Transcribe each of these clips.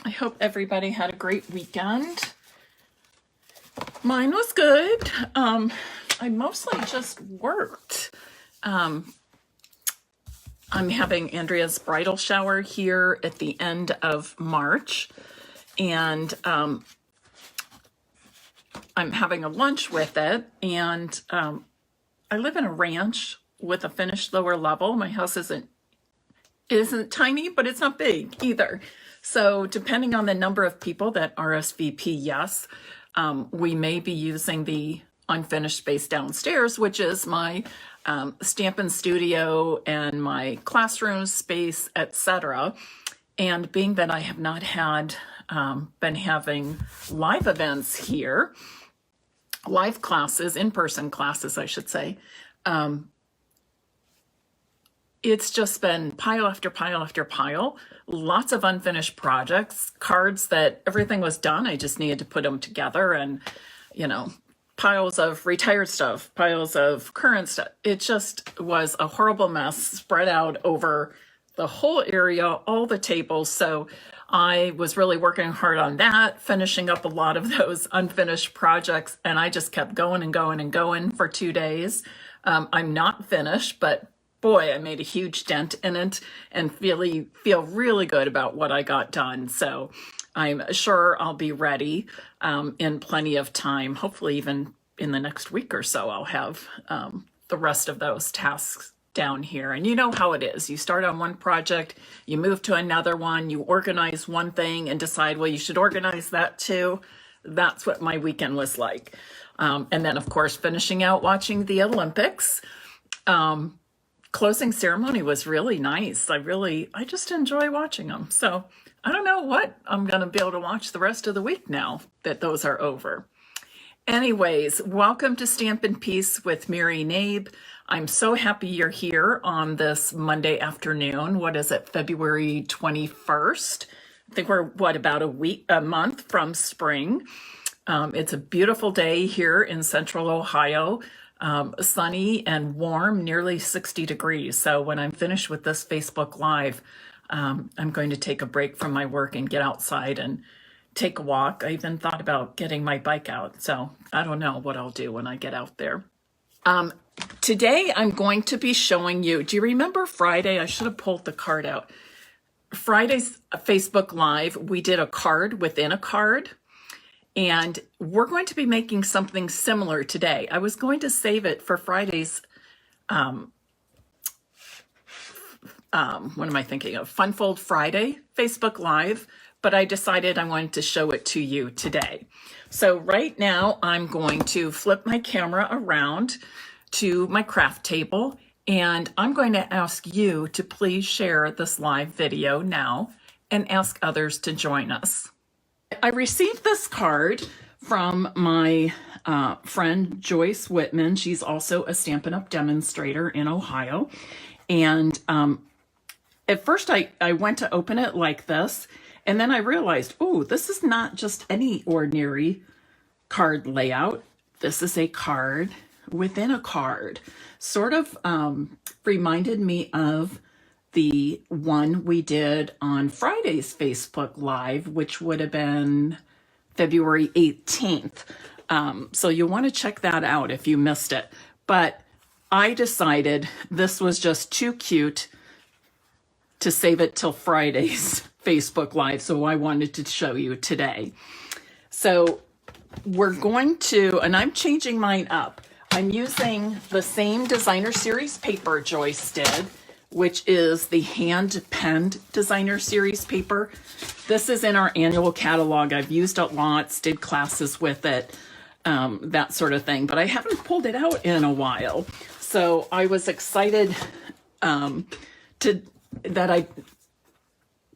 I hope everybody had a great weekend. Mine was good. I mostly just worked. I'm having Andrea's bridal shower here at the end of March, and I'm having a lunch with it, and I live in a ranch with a finished lower level. My house isn't tiny, but it's not big either. So depending on the number of people that RSVP yes, we may be using the unfinished space downstairs, which is my Stampin' studio and my classroom space, etc. And being that I have not been having live events here, live classes, in-person classes, I should say, it's just been pile after pile after pile, lots of unfinished projects, cards that everything was done. I just needed to put them together, and, piles of retired stuff, piles of current stuff. It just was a horrible mess spread out over the whole area, all the tables. So I was really working hard on that, finishing up a lot of those unfinished projects, and I just kept going and going and going for 2 days. I'm not finished, but boy, I made a huge dent in it and feel really good about what I got done. So I'm sure I'll be ready in plenty of time. Hopefully even in the next week or so, I'll have the rest of those tasks down here. And you know how it is. You start on one project, you move to another one, you organize one thing and decide, well, you should organize that too. That's what my weekend was like. And then, of course, finishing out watching the Olympics. Closing ceremony was really nice. I just enjoy watching them. So I don't know what I'm going to be able to watch the rest of the week now that those are over. Anyways, welcome to Stampin' Peace with Mary Knabe. I'm so happy you're here on this Monday afternoon. What is it, February 21st? I think we're, about a month from spring. It's a beautiful day here in central Ohio. Sunny and warm, nearly 60 degrees. So when I'm finished with this Facebook Live, I'm going to take a break from my work and get outside and take a walk. I even thought about getting my bike out. So I don't know what I'll do when I get out there. Today I'm going to be showing you, do you remember Friday? I should have pulled the card out. Friday's Facebook Live, we did a card within a card. And we're going to be making something similar today. I was going to save it for Friday's, what am I thinking of? Funfold Friday Facebook Live, but I decided I wanted to show it to you today. So right now I'm going to flip my camera around to my craft table, and I'm going to ask you to please share this live video now and ask others to join us. I received this card from my friend Joyce Whitman. She's also a Stampin' Up! Demonstrator in Ohio. And at first I went to open it like this, and then I realized, oh, this is not just any ordinary card layout. This is a card within a card. Sort of reminded me of the one we did on Friday's Facebook Live, which would have been February 18th. So you'll want to check that out if you missed it. But I decided this was just too cute to save it till Friday's Facebook Live, so I wanted to show you today. So we're going to, and I'm changing mine up. I'm using the same designer series paper Joyce did, which is the hand-penned designer series paper. This is in our annual catalog. I've used it lots, did classes with it, that sort of thing, but I haven't pulled it out in a while. So I was excited that I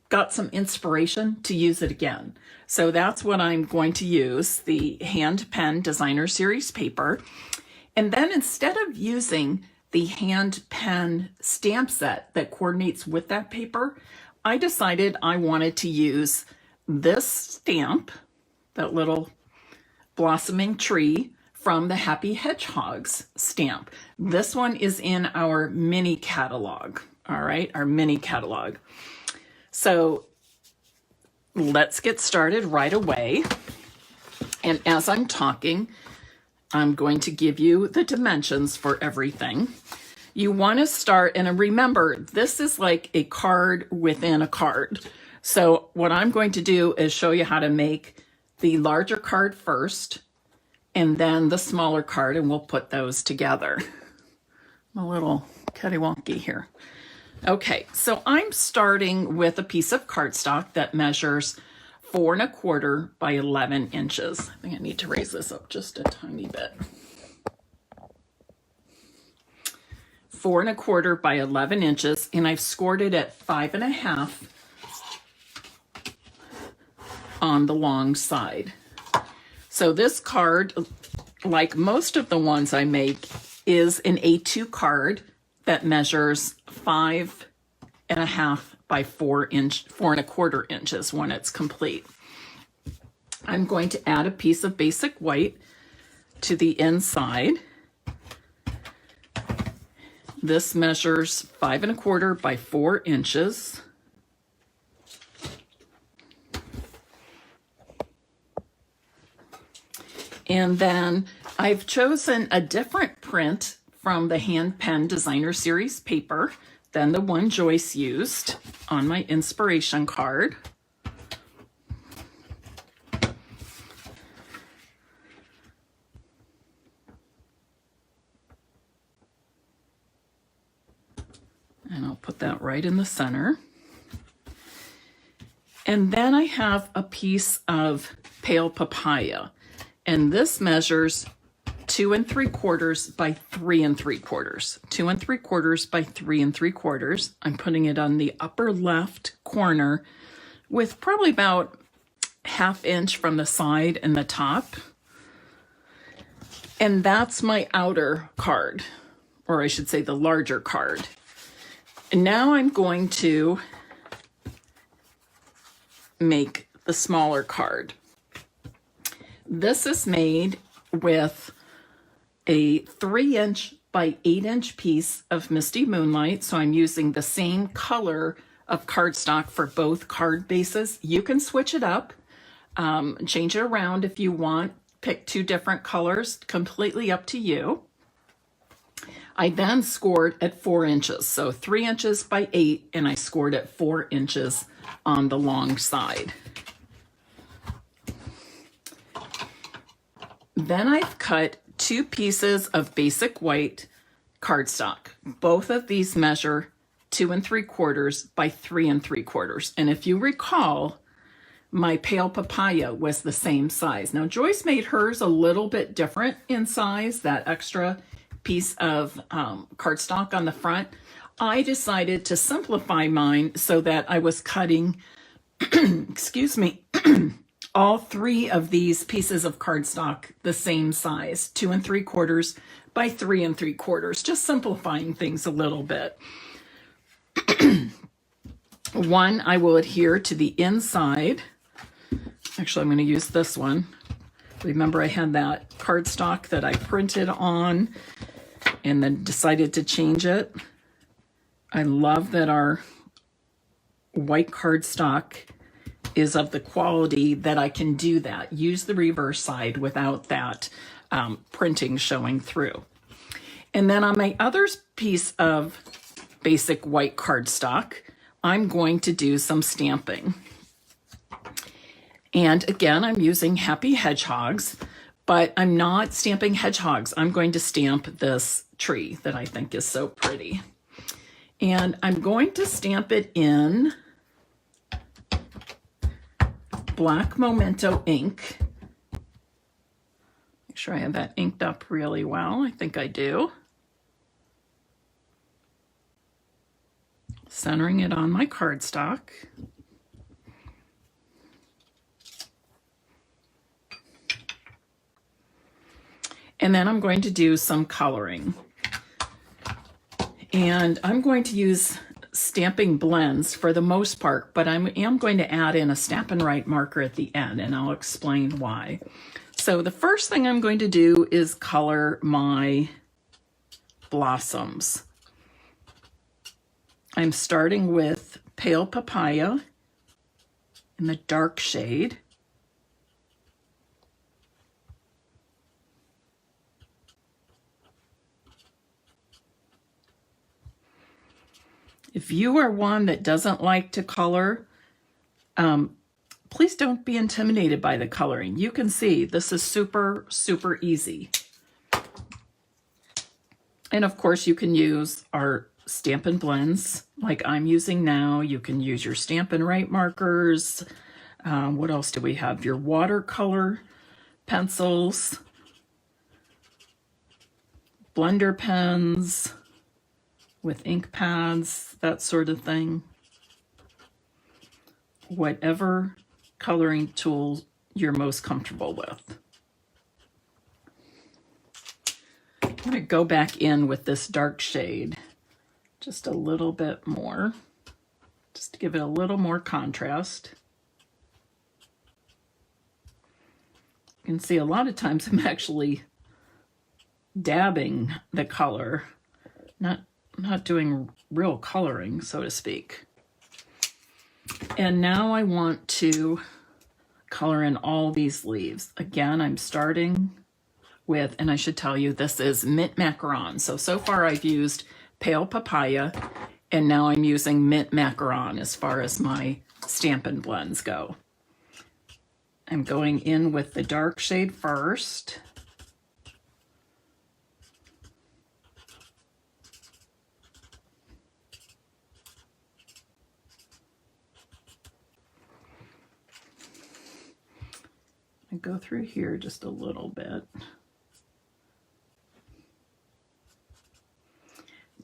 got some inspiration to use it again. So that's what I'm going to use, the hand-penned designer series paper. And then instead of using the hand pen stamp set that coordinates with that paper, I decided I wanted to use this stamp, that little blossoming tree from the Happy Hedgehogs stamp. This one is in our mini catalog, all right, our mini catalog. So let's get started right away. And as I'm talking, I'm going to give you the dimensions for everything. You want to start, and remember, this is like a card within a card. So what I'm going to do is show you how to make the larger card first, and then the smaller card, and we'll put those together. I'm a little catty-wonky here. Okay, so I'm starting with a piece of cardstock that measures 4 1/4 by 11 inches. I think I need to raise this up just a tiny bit. 4 1/4 by 11 inches, and I've scored it at 5 1/2 on the long side. So this card, like most of the ones I make, is an A2 card that measures 5 1/2 by 4 1/4 inches when it's complete. I'm going to add a piece of basic white to the inside. This measures 5 1/4 by 4 inches. And then I've chosen a different print from the Hand Pen Designer Series paper than the one Joyce used on my inspiration card. And I'll put that right in the center. And then I have a piece of pale papaya. And this measures 2 3/4 by 3 3/4. 2 3/4 by 3 3/4. I'm putting it on the upper left corner with probably about 1/2 inch from the side and the top. And that's my outer card, or I should say the larger card. And now I'm going to make the smaller card. This is made with a 3 inch by 8 inch piece of Misty Moonlight. So I'm using the same color of cardstock for both card bases. You can switch it up, change it around if you want, pick 2 different colors, completely up to you. I then scored at 4 inches, so 3 inches by 8, and I scored at 4 inches on the long side. Then I've cut 2 pieces of basic white cardstock. Both of these measure 2 3/4 by 3 3/4. And if you recall, my pale papaya was the same size. Now Joyce made hers a little bit different in size, that extra piece of cardstock on the front. I decided to simplify mine so that I was cutting, excuse me, all 3 of these pieces of cardstock the same size, 2 3/4 by 3 3/4, just simplifying things a little bit. One, I will adhere to the inside. Actually, I'm going to use this one. Remember, I had that cardstock that I printed on and then decided to change it. I love that our white cardstock is of the quality that I can do that. Use the reverse side without that printing showing through. And then on my other piece of basic white cardstock, I'm going to do some stamping. And again, I'm using Happy Hedgehogs, but I'm not stamping hedgehogs. I'm going to stamp this tree that I think is so pretty. And I'm going to stamp it in black Memento ink. Make sure I have that inked up really well. I think I do. Centering it on my cardstock. And then I'm going to do some coloring. And I'm going to use stamping blends for the most part, but I am going to add in a Stampin' marker at the end, and I'll explain why. So the first thing I'm going to do is color my blossoms. I'm starting with pale papaya, in the dark shade. If you are one that doesn't like to color, please don't be intimidated by the coloring. You can see this is super, super easy. And of course you can use our Stampin' blends like I'm using now. You can use your Stampin' Write markers. What else do we have? Your watercolor pencils, blender pens with ink pads, that sort of thing. Whatever coloring tool you're most comfortable with. I'm going to go back in with this dark shade just a little bit more, just to give it a little more contrast. You can see a lot of times I'm actually dabbing the color, not doing real coloring, so to speak. And now I want to color in all these leaves. Again, I'm starting with, and I should tell you, this is mint macaron. So far I've used pale papaya, and now I'm using mint macaron as far as my Stampin' blends go. I'm going in with the dark shade first. I go through here just a little bit.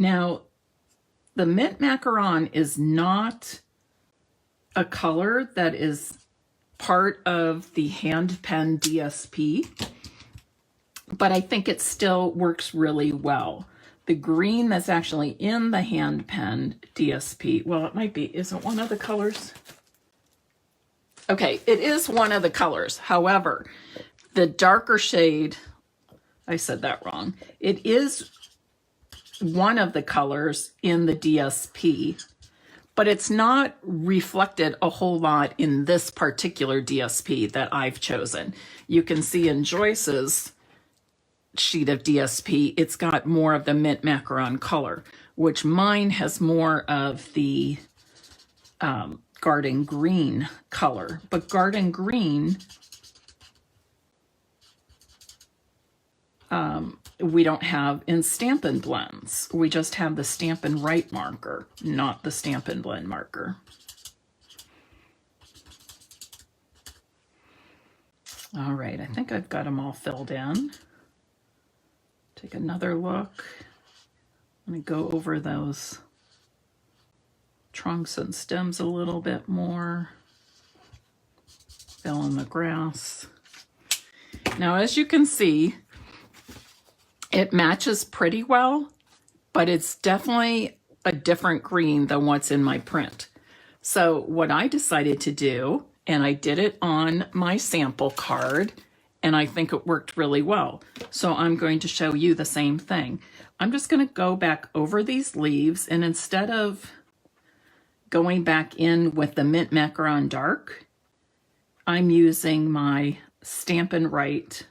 Now, the mint macaron is not a color that is part of the hand pen DSP, but I think it still works really well. The green that's actually in the hand pen DSP, well, it might be, is it one of the colors? Okay, it is one of the colors. However, the darker shade, I said that wrong. It is one of the colors in the DSP, but it's not reflected a whole lot in this particular DSP that I've chosen. You can see in Joyce's sheet of DSP, it's got more of the mint macaron color, which mine has more of the garden green color. But garden green, we don't have in Stampin' blends. We just have the Stampin' Write marker, not the Stampin' blend marker. All right, I think I've got them all filled in. Take another look. I'm going to go over those trunks and stems a little bit more. Fill in the grass. Now, as you can see, it matches pretty well, but it's definitely a different green than what's in my print. So what I decided to do, and I did it on my sample card, and I think it worked really well. So I'm going to show you the same thing. I'm just going to go back over these leaves, and instead of going back in with the mint macaron dark, I'm using my Stampin' Write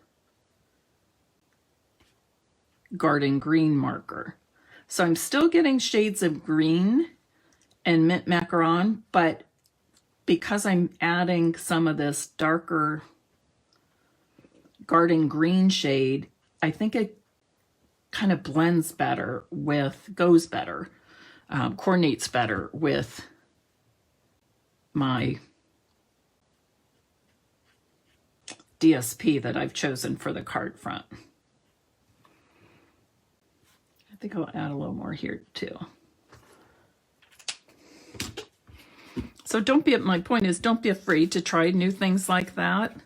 garden green marker. So I'm still getting shades of green and mint macaron, but because I'm adding some of this darker garden green shade, I think it kind of blends better with, goes better, coordinates better with my DSP that I've chosen for the card front. I think I'll add a little more here too. So don't be, my point is, don't be afraid to try new things like that.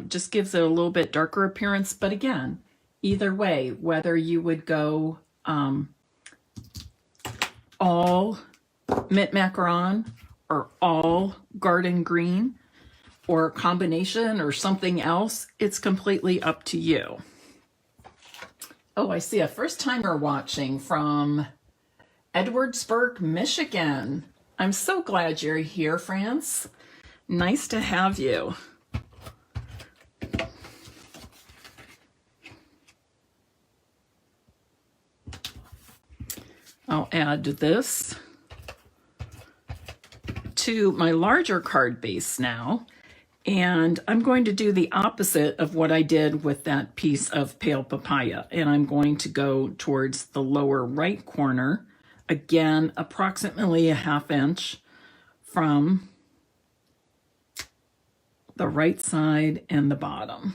Just gives it a little bit darker appearance. But again, either way, whether you would go all mint macaron or all garden green or a combination or something else, it's completely up to you. Oh, I see a first timer watching from Edwardsburg, Michigan. I'm so glad you're here, France. Nice to have you. I'll add this to my larger card base now, and I'm going to do the opposite of what I did with that piece of pale papaya, and I'm going to go towards the lower right corner, again approximately a 1/2 inch from the right side and the bottom.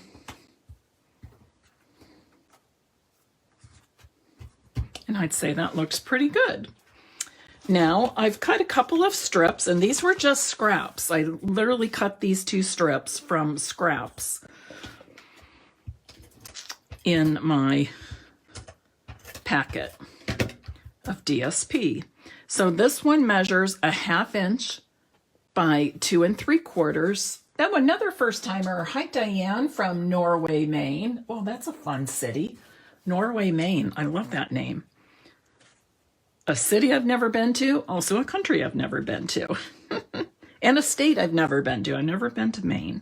And I'd say that looks pretty good. Now I've cut a couple of strips, and these were just scraps. I literally cut these 2 strips from scraps in my packet of DSP. So this one measures a 1/2 inch by 2 3/4. Oh, another first timer. Hi, Diane from Norway, Maine. Oh, that's a fun city. Norway, Maine. I love that name. A city I've never been to, also a country I've never been to, and a state I've never been to. I've never been to Maine.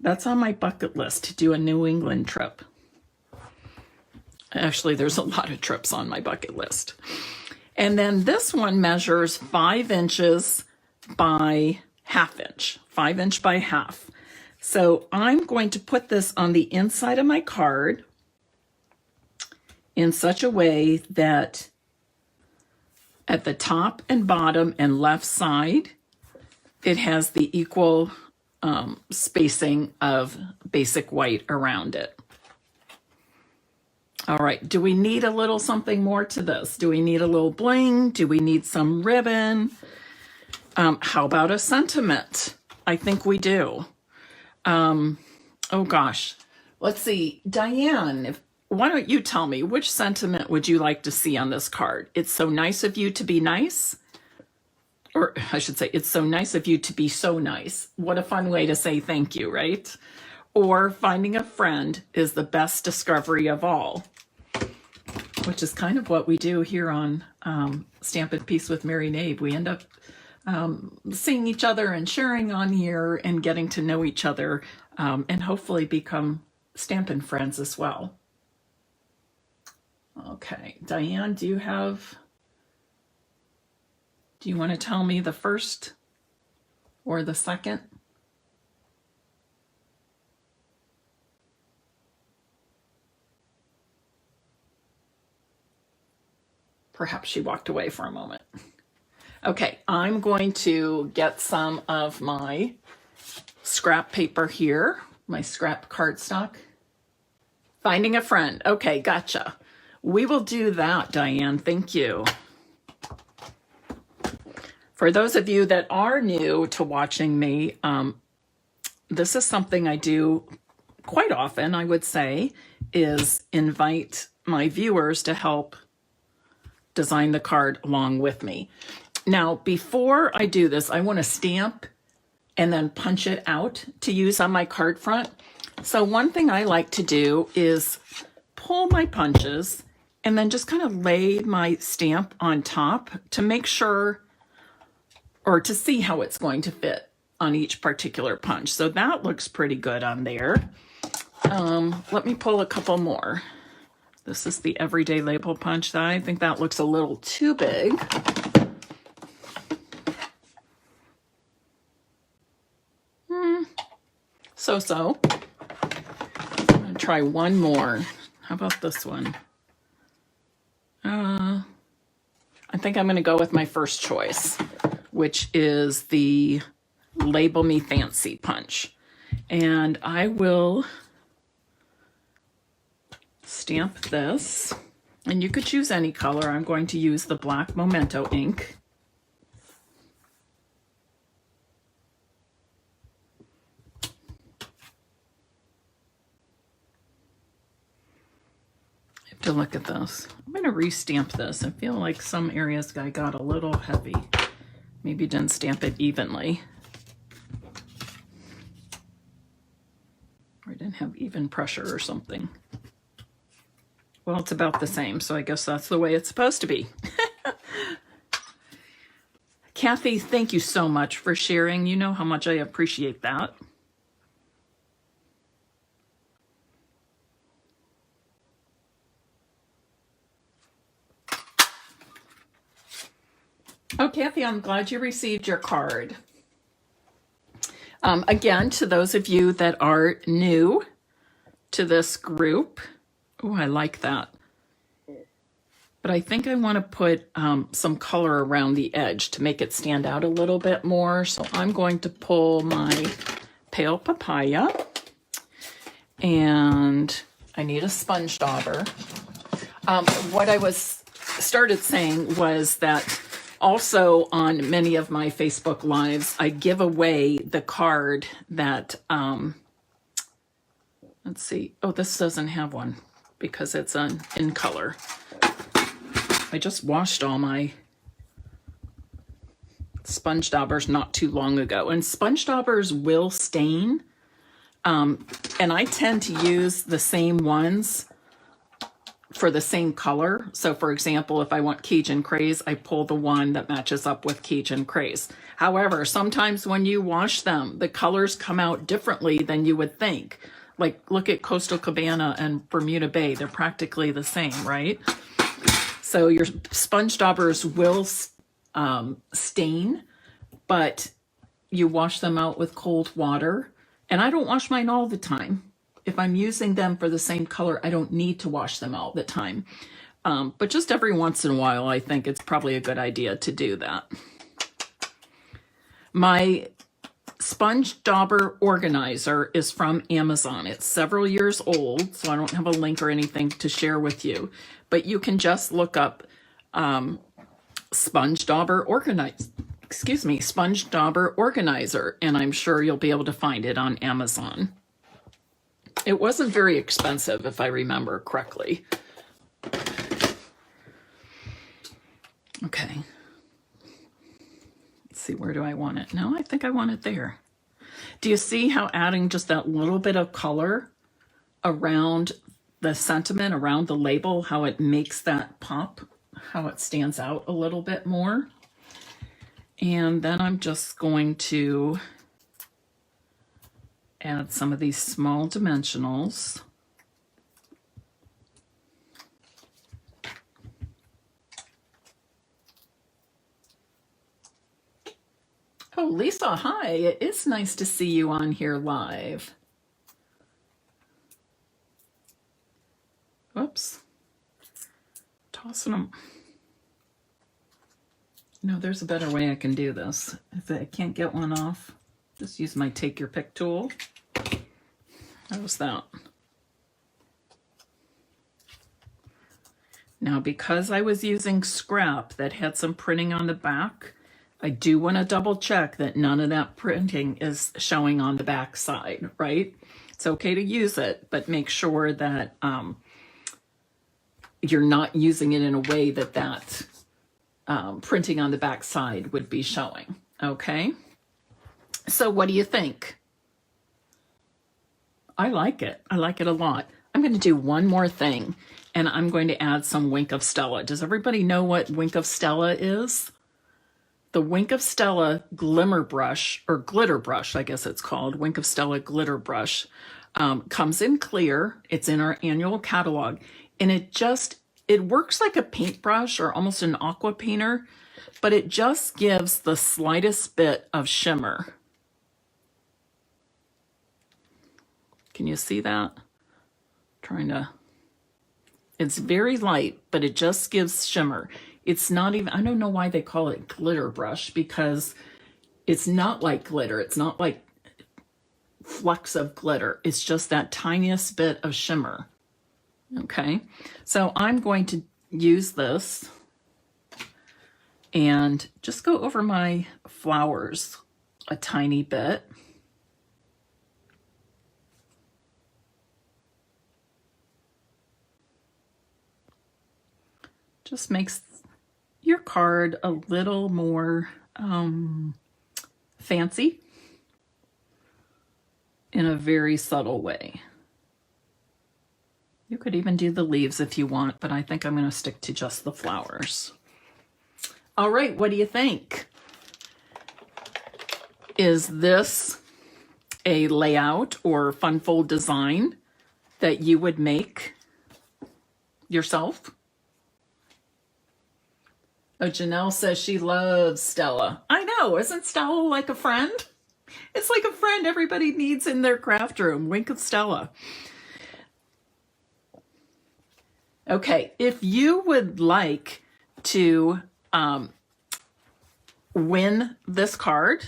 That's on my bucket list, to do a New England trip. Actually, there's a lot of trips on my bucket list. And then this one measures 5 inches by 1/2 inch, 5 inch by 1/2. So I'm going to put this on the inside of my card in such a way that at the top and bottom and left side, it has the equal spacing of basic white around it. All right, do we need a little something more to this? Do we need a little bling? Do we need some ribbon? How about a sentiment? I think we do. Oh gosh, let's see. Diane, why don't you tell me, which sentiment would you like to see on this card? It's so nice of you to be nice. Or I should say, it's so nice of you to be so nice. What a fun way to say thank you, right? Or finding a friend is the best discovery of all, which is kind of what we do here on Stampin' Peace with Mary Knabe. We end up seeing each other and sharing on here and getting to know each other and hopefully become Stampin' friends as well. Okay, Diane, do you want to tell me the first or the second? Perhaps she walked away for a moment. Okay, I'm going to get some of my scrap paper here, my scrap cardstock. Finding a friend. Okay, gotcha. We will do that, Diane. Thank you. For those of you that are new to watching me, this is something I do quite often, I would say, is invite my viewers to help design the card along with me. Now, before I do this, I want to stamp and then punch it out to use on my card front. So one thing I like to do is pull my punches and then just kind of lay my stamp on top to make sure, or to see how it's going to fit on each particular punch. So that looks pretty good on there. Let me pull a couple more. This is the Everyday Label Punch. I think that looks a little too big. So. I'm gonna try one more. How about this one? I think I'm gonna go with my first choice, which is the Label Me Fancy punch. And I will stamp this, and you could choose any color. I'm going to use the black Memento ink. I have to look at this. I'm going to re-stamp this. I feel like some areas I got a little heavy. Maybe didn't stamp it evenly. Or I didn't have even pressure or something. Well, it's about the same, so I guess that's the way it's supposed to be. Kathy, thank you so much for sharing. You know how much I appreciate that. Oh, Kathy, I'm glad you received your card. Again, to those of you that are new to this group, oh, I like that. But I think I want to put some color around the edge to make it stand out a little bit more. So I'm going to pull my pale papaya, and I need a sponge dauber. What I started saying was that also on many of my Facebook Lives, I give away the card that, let's see. Oh, this doesn't have one because it's in color. I just washed all my sponge daubers not too long ago, and sponge daubers will stain. And I tend to use the same ones for the same color. So for example, if I want Cajun Craze, I pull the one that matches up with Cajun Craze. However, sometimes when you wash them, the colors come out differently than you would think. Like look at Coastal Cabana and Bermuda Bay. They're practically the same, right? So your sponge daubers will stain, but you wash them out with cold water. And I don't wash mine all the time. If I'm using them for the same color, I don't need to wash them all the time. But just every once in a while, I think it's probably a good idea to do that. My sponge dauber organizer is from Amazon. It's several years old, so I don't have a link or anything to share with you. But you can just look up sponge dauber organizer, and I'm sure you'll be able to find it on Amazon. It wasn't very expensive, if I remember correctly. Okay. Let's see, where do I want it? No, I think I want it there. Do you see how adding just that little bit of color around the sentiment, around the label, how it makes that pop, how it stands out a little bit more? And then I'm just going to add some of these small dimensionals. Oh, Lisa, hi. It is nice to see you on here live. Whoops. Tossing them. No, there's a better way I can do this. If I can't get one off, just use my take your pick tool. How's that? Now, because I was using scrap that had some printing on the back, I do want to double check that none of that printing is showing on the back side, right? It's okay to use it, but make sure that you're not using it in a way that printing on the back side would be showing, okay? So what do you think? I like it. I like it a lot. I'm going to do one more thing, and I'm going to add some Wink of Stella. Does everybody know what Wink of Stella is? The Wink of Stella glimmer brush, or glitter brush, I guess it's called, Wink of Stella glitter brush, comes in clear. It's in our annual catalog, and it works like a paintbrush or almost an aqua painter, but it just gives the slightest bit of shimmer. Can you see that? It's very light, but it just gives shimmer. It's not even, I don't know why they call it glitter brush, because it's not like glitter. It's not like flecks of glitter. It's just that tiniest bit of shimmer. Okay, so I'm going to use this and just go over my flowers a tiny bit. Just makes your card a little more fancy in a very subtle way. You could even do the leaves if you want, but I think I'm going to stick to just the flowers. All right, what do you think? Is this a layout or fun fold design that you would make yourself? Oh, Janelle says she loves Stella. I know, isn't Stella like a friend? It's like a friend everybody needs in their craft room. Wink of Stella. Okay, if you would like to win this card,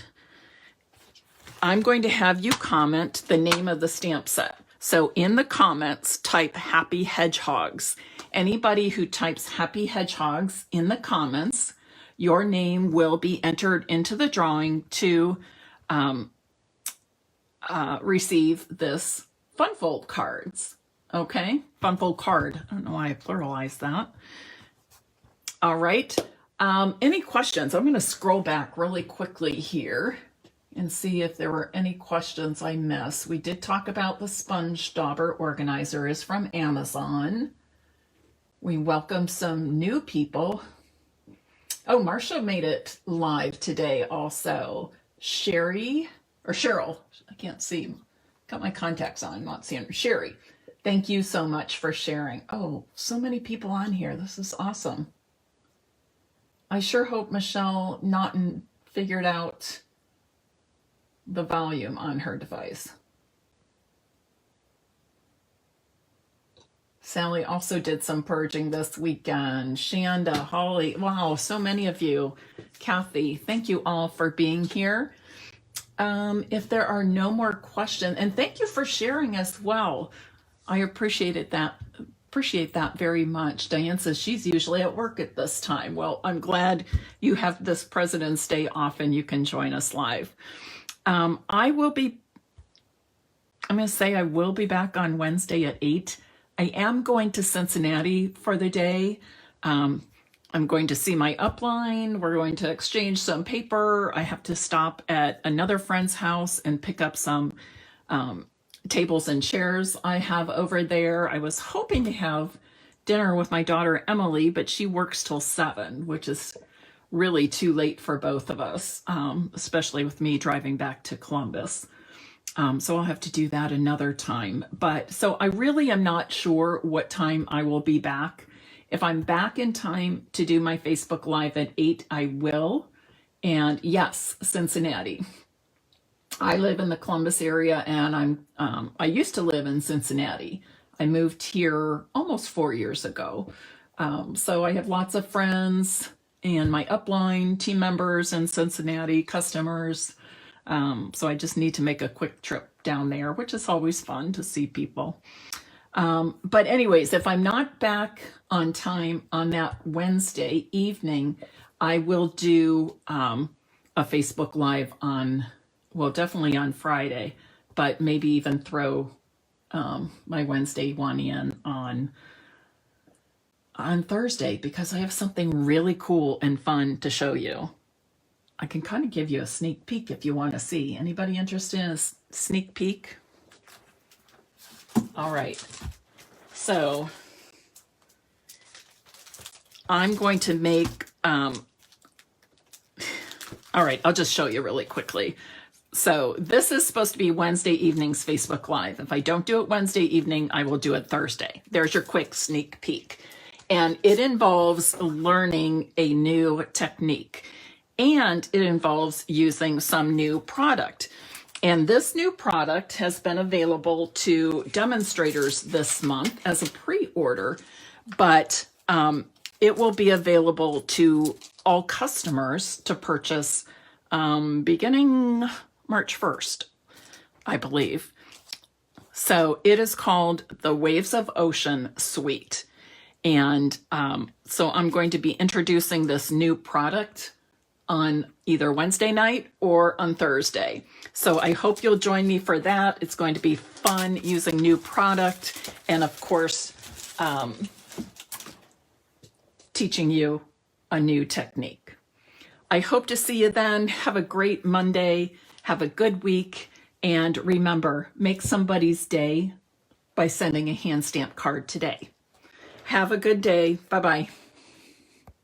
I'm going to have you comment the name of the stamp set. So in the comments, type Happy Hedgehogs. Anybody who types Happy Hedgehogs in the comments, your name will be entered into the drawing to receive this Fun Fold cards. Okay, Fun Fold card. I don't know why I pluralized that. All right. Any questions? I'm going to scroll back really quickly here and see if there were any questions I missed. We did talk about the sponge dauber organizer is from Amazon. We welcome some new people. Oh, Marcia made it live today also. Cheryl, I can't see. Got my contacts on, not seeing her. Sherry, thank you so much for sharing. Oh, so many people on here. This is awesome. I sure hope Michelle Naughton figured out the volume on her device. Sally also did some purging this weekend. Shanda, Holly, wow, so many of you. Kathy, thank you all for being here. If there are no more questions, and thank you for sharing as well. I appreciate that very much. Diane says she's usually at work at this time. Well, I'm glad you have this President's Day off and you can join us live. I will be back on Wednesday at 8. I am going to Cincinnati for the day. I'm going to see my upline. We're going to exchange some paper. I have to stop at another friend's house and pick up some tables and chairs I have over there. I was hoping to have dinner with my daughter Emily, but she works till 7, which is really too late for both of us, especially with me driving back to Columbus. So I'll have to do that another time. But so I really am not sure what time I will be back. If I'm back in time to do my Facebook Live at 8, I will. And yes, Cincinnati. I live in the Columbus area, and I used to live in Cincinnati. I moved here almost 4 years ago. So I have lots of friends and my upline team members in Cincinnati, customers. So I just need to make a quick trip down there, which is always fun to see people. But anyways, if I'm not back on time on that Wednesday evening, I will do a Facebook Live on, well, definitely on Friday, but maybe even throw my Wednesday one in on Thursday, because I have something really cool and fun to show you. I can kind of give you a sneak peek if you want to see. Anybody interested in a sneak peek? All right. So I'm going to make, all right, I'll just show you really quickly. So this is supposed to be Wednesday evening's Facebook Live. If I don't do it Wednesday evening, I will do it Thursday. There's your quick sneak peek. And it involves learning a new technique. And it involves using some new product. And this new product has been available to demonstrators this month as a pre-order, but it will be available to all customers to purchase beginning March 1st, I believe. So it is called the Waves of Ocean Suite. And so I'm going to be introducing this new product on either Wednesday night or on Thursday. So I hope you'll join me for that. It's going to be fun using new product and, of course, teaching you a new technique. I hope to see you then. Have a great Monday. Have a good week. And remember, make somebody's day by sending a hand stamp card today. Have a good day. Bye-bye.